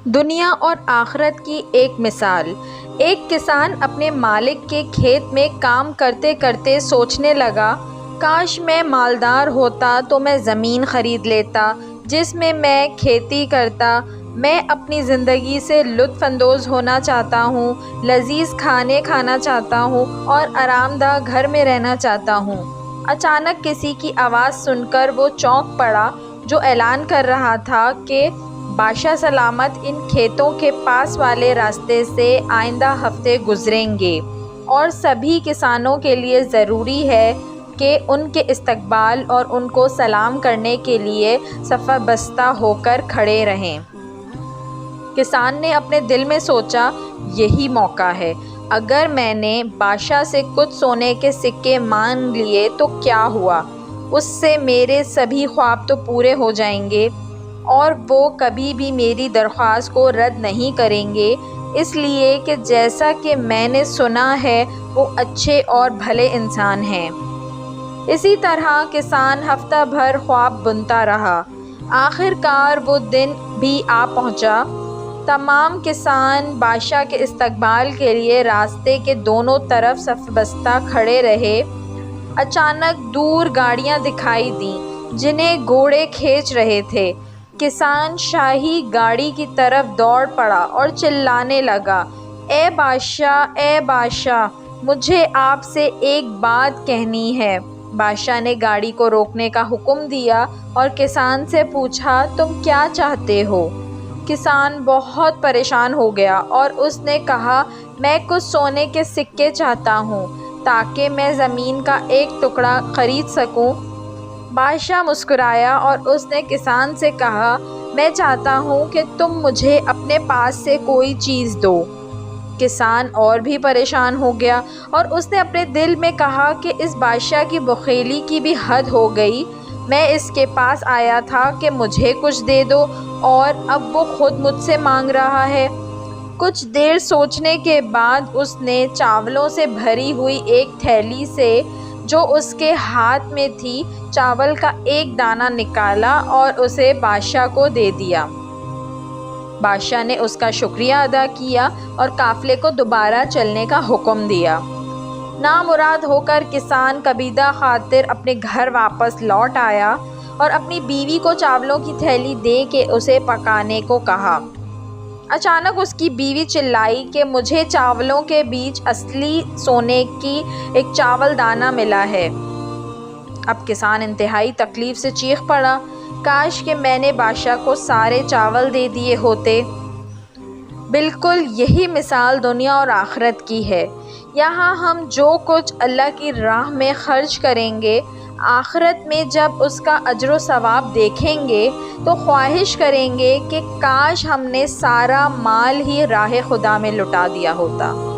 دنیا اور آخرت کی ایک مثال۔ ایک کسان اپنے مالک کے کھیت میں کام کرتے کرتے سوچنے لگا، کاش میں مالدار ہوتا تو میں زمین خرید لیتا جس میں میں کھیتی کرتا۔ میں اپنی زندگی سے لطف اندوز ہونا چاہتا ہوں، لذیذ کھانے کھانا چاہتا ہوں اور آرام دہ گھر میں رہنا چاہتا ہوں۔ اچانک کسی کی آواز سن کر وہ چونک پڑا جو اعلان کر رہا تھا کہ بادشاہ سلامت ان کھیتوں کے پاس والے راستے سے آئندہ ہفتے گزریں گے اور سبھی کسانوں کے لیے ضروری ہے کہ ان کے استقبال اور ان کو سلام کرنے کے لیے صف بستہ ہو کر کھڑے رہیں۔ کسان نے اپنے دل میں سوچا، یہی موقع ہے۔ اگر میں نے بادشاہ سے کچھ سونے کے سکے مانگ لیے تو کیا ہوا؟ اس سے میرے سبھی خواب تو پورے ہو جائیں گے اور وہ کبھی بھی میری درخواست کو رد نہیں کریں گے، اس لیے کہ جیسا کہ میں نے سنا ہے وہ اچھے اور بھلے انسان ہیں۔ اسی طرح کسان ہفتہ بھر خواب بنتا رہا۔ آخر کار وہ دن بھی آ پہنچا۔ تمام کسان بادشاہ کے استقبال کے لیے راستے کے دونوں طرف صف بستہ کھڑے رہے۔ اچانک دور گاڑیاں دکھائی دیں جنہیں گھوڑے کھینچ رہے تھے۔ کسان شاہی گاڑی کی طرف دوڑ پڑا اور چلانے لگا، اے بادشاہ، اے بادشاہ، مجھے آپ سے ایک بات کہنی ہے۔ بادشاہ نے گاڑی کو روکنے کا حکم دیا اور کسان سے پوچھا، تم کیا چاہتے ہو؟ کسان بہت پریشان ہو گیا اور اس نے کہا، میں کچھ سونے کے سکے چاہتا ہوں تاکہ میں زمین کا ایک ٹکڑا خرید سکوں۔ بادشاہ مسکرایا اور اس نے کسان سے کہا، میں چاہتا ہوں کہ تم مجھے اپنے پاس سے کوئی چیز دو۔ کسان اور بھی پریشان ہو گیا اور اس نے اپنے دل میں کہا کہ اس بادشاہ کی بخیلی کی بھی حد ہو گئی۔ میں اس کے پاس آیا تھا کہ مجھے کچھ دے دو اور اب وہ خود مجھ سے مانگ رہا ہے۔ کچھ دیر سوچنے کے بعد اس نے چاولوں سے بھری ہوئی ایک تھیلی سے جو اس کے ہاتھ میں تھی چاول کا ایک دانہ نکالا اور اسے بادشاہ کو دے دیا۔ بادشاہ نے اس کا شکریہ ادا کیا اور قافلے کو دوبارہ چلنے کا حکم دیا۔ نامراد ہو کر کسان کبیدہ خاطر اپنے گھر واپس لوٹ آیا اور اپنی بیوی کو چاولوں کی تھیلی دے کے اسے پکانے کو کہا۔ اچانک اس کی بیوی چلائی کہ مجھے چاولوں کے بیچ اصلی سونے کی ایک چاول دانہ ملا ہے۔ اب کسان انتہائی تکلیف سے چیخ پڑا، کاش کہ میں نے بادشاہ کو سارے چاول دے دیے ہوتے۔ بالکل یہی مثال دنیا اور آخرت کی ہے۔ یہاں ہم جو کچھ اللہ کی راہ میں خرچ کریں گے، آخرت میں جب اس کا اجر و ثواب دیکھیں گے تو خواہش کریں گے کہ کاش ہم نے سارا مال ہی راہ خدا میں لٹا دیا ہوتا۔